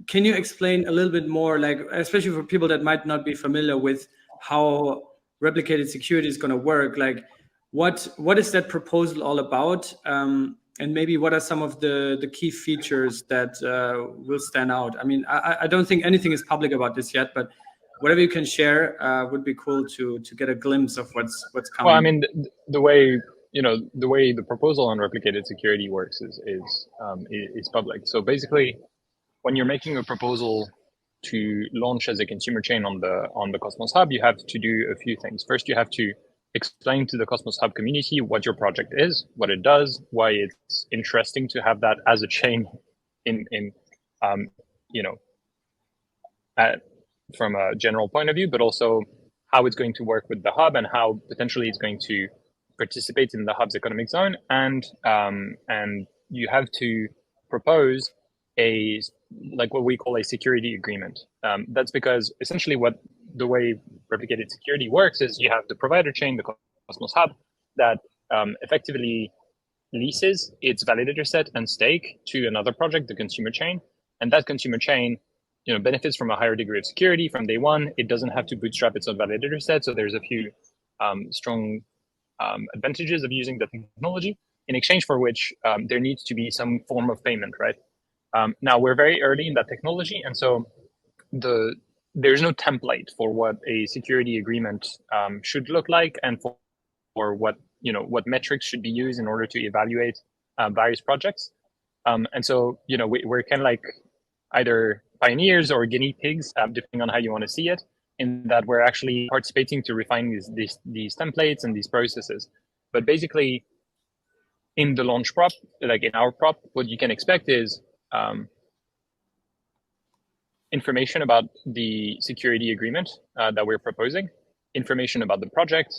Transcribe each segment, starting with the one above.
Can you explain a little bit more, like, especially for people that might not be familiar with how replicated security is going to work? Like, what is that proposal all about? And maybe what are some of the key features that will stand out? I mean, I don't think anything is public about this yet, but whatever you can share would be cool to get a glimpse of what's coming. Well, I mean, the way the proposal on replicated security works is public. So basically, when you're making a proposal to launch as a consumer chain on the Cosmos Hub, you have to do a few things. First, you have to explain to the Cosmos Hub community what your project is, what it does, why it's interesting to have that as a chain from a general point of view, but also how it's going to work with the hub and how potentially it's going to participate in the hub's economic zone. And you have to propose what we call a security agreement. That's because essentially the way replicated security works is you have the provider chain, the Cosmos Hub, that effectively leases its validator set and stake to another project, the consumer chain. And that consumer chain benefits from a higher degree of security from day one. It doesn't have to bootstrap its own validator set. So there's a few strong advantages of using the technology, in exchange for which there needs to be some form of payment, right? Now, we're very early in that technology, and so there's no template for what a security agreement should look like, and for what metrics should be used in order to evaluate various projects. And so we're kind of like either pioneers or guinea pigs, depending on how you want to see it, in that we're actually participating to refine these templates and these processes. But basically, in the launch prop, like in our prop, what you can expect is information about the security agreement that we're proposing, information about the project,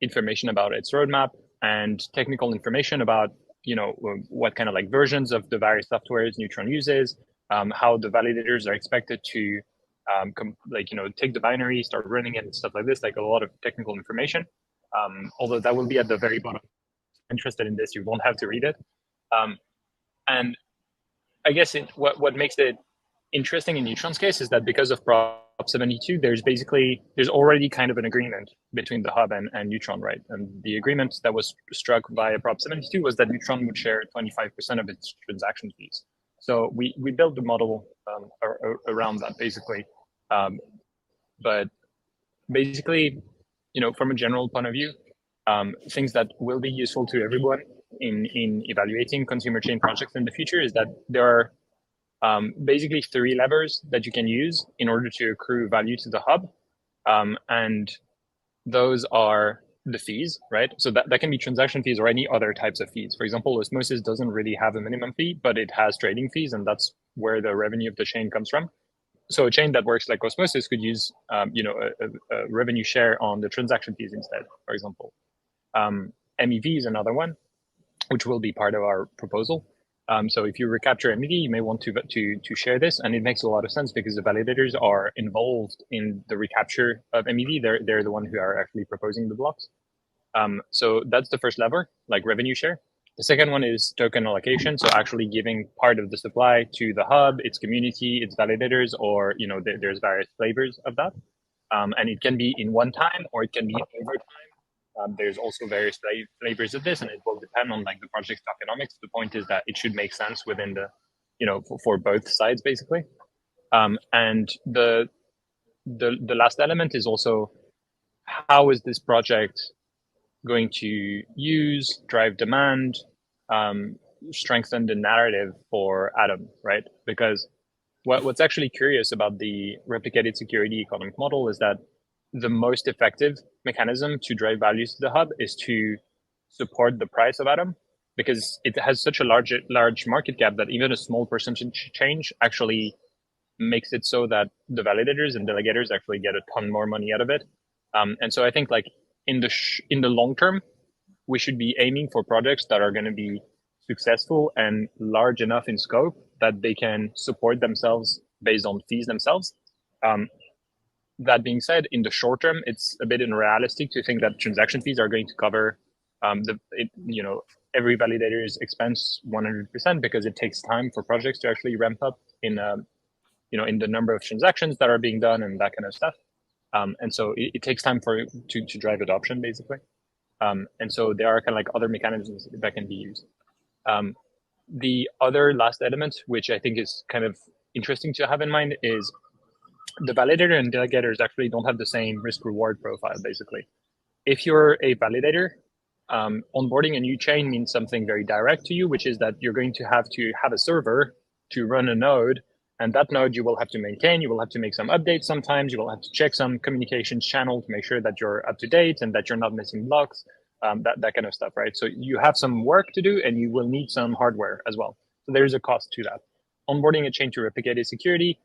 information about its roadmap, and technical information about what kind of like versions of the various softwares NEUTRON uses, how the validators are expected to take the binary, start running it, and stuff like this, like a lot of technical information. Although that will be at the very bottom. If you're interested in this, you won't have to read it. And I guess what makes it interesting in NEUTRON's case is that because of Prop 72, there's already kind of an agreement between the hub and NEUTRON, right? And the agreement that was struck via Prop 72 was that NEUTRON would share 25% of its transaction fees. So we built the model around that, basically. But basically, from a general point of view, things that will be useful to everyone in evaluating consumer chain projects in the future is that there are basically 3 levers that you can use in order to accrue value to the hub. And those are the fees, right? So that can be transaction fees or any other types of fees. For example, Osmosis doesn't really have a minimum fee, but it has trading fees, and that's where the revenue of the chain comes from. So a chain that works like Osmosis could use, a revenue share on the transaction fees instead, for example. MEV is another one, which will be part of our proposal. So if you recapture MEV, you may want to share this, and it makes a lot of sense because the validators are involved in the recapture of MEV. They're the one who are actually proposing the blocks. So that's the first lever, like revenue share. The second one is token allocation, so actually giving part of the supply to the hub, its community, its validators, or there's various flavors of that, and it can be in one time or it can be over time. There's also various flavors of this, and it will depend on like the project's tokenomics. The point is that it should make sense within the, for both sides, basically. And the last element is also how is this project going to drive demand, strengthen the narrative for Atom, right? Because what's actually curious about the replicated security economic model is that the most effective mechanism to drive values to the hub is to support the price of Atom, because it has such a large market cap that even a small percentage change actually makes it so that the validators and delegators actually get a ton more money out of it. And so I think like in the long term, we should be aiming for projects that are going to be successful and large enough in scope that they can support themselves based on fees themselves. That being said, in the short term, it's a bit unrealistic to think that transaction fees are going to cover every validator's expense 100%, because it takes time for projects to actually ramp up in in the number of transactions that are being done and that kind of stuff. And so it takes time to drive adoption, basically. And so there are kind of like other mechanisms that can be used. The other last element, which I think is kind of interesting to have in mind, is the validator and delegators actually don't have the same risk reward profile, basically. If you're a validator, onboarding a new chain means something very direct to you, which is that you're going to have a server to run a node, and that node you will have to maintain. You will have to make some updates sometimes. You will have to check some communications channel to make sure that you're up to date and that you're not missing blocks, that kind of stuff, right? So you have some work to do, and you will need some hardware as well. So there's a cost to that. Onboarding a chain to replicated security,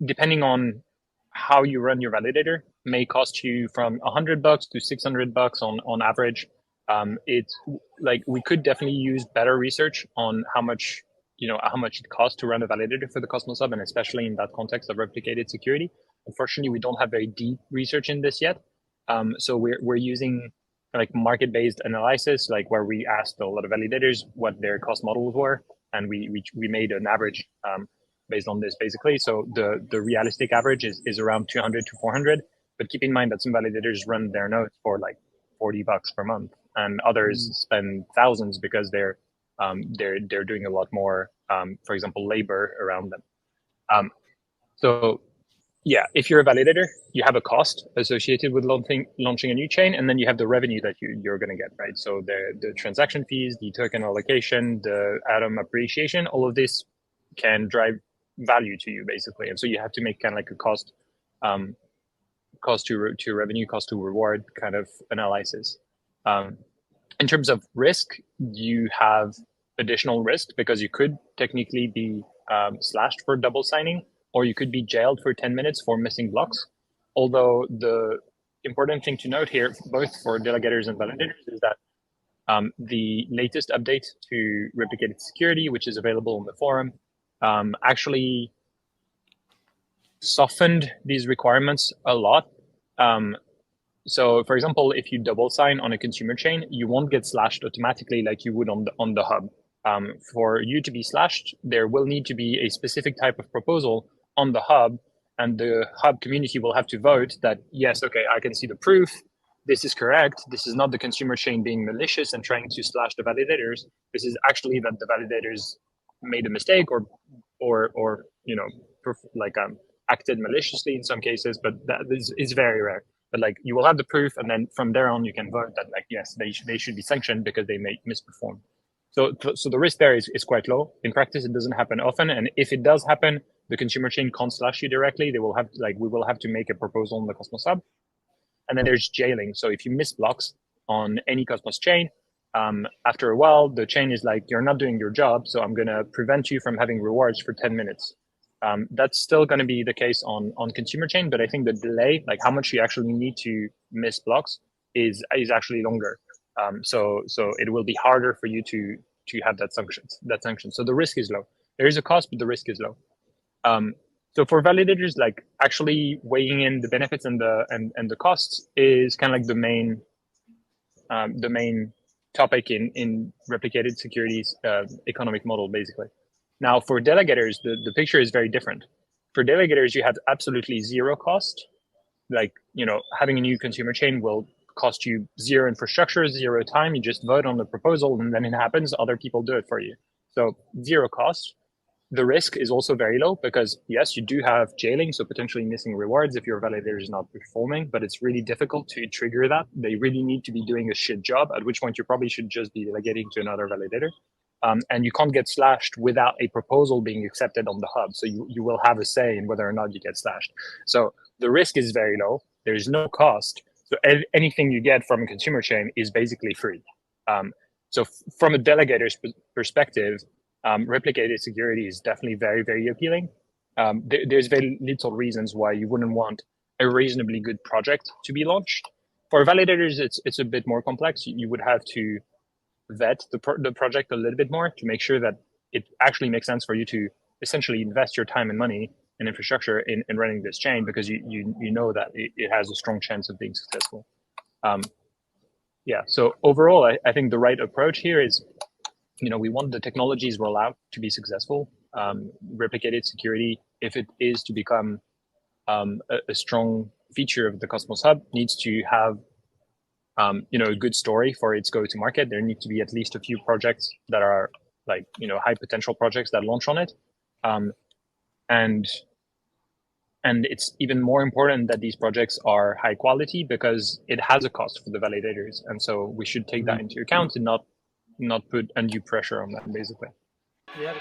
depending on how you run your validator, may cost you from $100 to $600 on average. It's like we could definitely use better research on how much it costs to run a validator for the Cosmos Hub, and especially in that context of replicated security. Unfortunately, we don't have very deep research in this yet. So we're using like market-based analysis, like where we asked a lot of validators what their cost models were, and we made an average based on this, basically. So the realistic average is around 200 to 400, but keep in mind that some validators run their nodes for like $40 per month, and others spend thousands because they're doing a lot more, for example, labor around them. So yeah, if you're a validator, you have a cost associated with launching a new chain, and then you have the revenue that you're going to get, right? So the transaction fees, the token allocation, the atom appreciation, all of this can drive value to you, basically. And so you have to make kind of like a cost to revenue, cost to reward kind of analysis. In terms of risk, you have additional risk because you could technically be slashed for double signing, or you could be jailed for 10 minutes for missing blocks. Although the important thing to note here, both for delegators and validators, is that the latest update to replicated security, which is available on the forum, actually softened these requirements a lot. So, for example, if you double sign on a consumer chain, you won't get slashed automatically like you would on the hub. For you to be slashed, there will need to be a specific type of proposal on the hub, and the hub community will have to vote that, yes, okay, I can see the proof. This is correct. This is not the consumer chain being malicious and trying to slash the validators. This is actually that the validators made a mistake or acted maliciously in some cases, but that is very rare. But like you will have the proof, and then from there on you can vote that like yes, they should be sanctioned because they may misperform. So the risk there is quite low. In practice, it doesn't happen often, and if it does happen, the consumer chain can't slash you directly. We will have to make a proposal on the Cosmos Hub, and then there's jailing. So if you miss blocks on any Cosmos chain, after a while the chain is like, you're not doing your job, so I'm gonna prevent you from having rewards for 10 minutes. That's still going to be the case on consumer chain, but I think the delay, like how much you actually need to miss blocks, is actually longer. So it will be harder for you to have that sanction. So the risk is low. There is a cost, but the risk is low. So for validators, like actually weighing in the benefits and the costs is kind of like the main topic in replicated securities economic model, basically. Now, for delegators, the picture is very different. For delegators, you have absolutely zero cost. Like, having a new consumer chain will cost you zero infrastructure, zero time. You just vote on the proposal, and then it happens. Other people do it for you. So zero cost. The risk is also very low because, yes, you do have jailing, so potentially missing rewards if your validator is not performing, but it's really difficult to trigger that. They really need to be doing a shit job, at which point you probably should just be delegating to another validator. And you can't get slashed without a proposal being accepted on the hub. So you will have a say in whether or not you get slashed. So the risk is very low. There's no cost. So anything you get from a consumer chain is basically free. So from a delegator's perspective, replicated security is definitely very, very appealing. There's very little reasons why you wouldn't want a reasonably good project to be launched. For validators, it's a bit more complex. You would have to vet the project a little bit more to make sure that it actually makes sense for you to essentially invest your time and money and infrastructure in running this chain, because you know that it has a strong chance of being successful. So overall, I think the right approach here is, we want the technologies roll out to be successful. replicated security, if it is to become a strong feature of the Cosmos Hub, needs to have a good story for its go-to-market. There need to be at least a few projects that are like high potential projects that launch on it, and it's even more important that these projects are high quality because it has a cost for the validators, and so we should take that into account and not put undue pressure on them, basically. Yeah.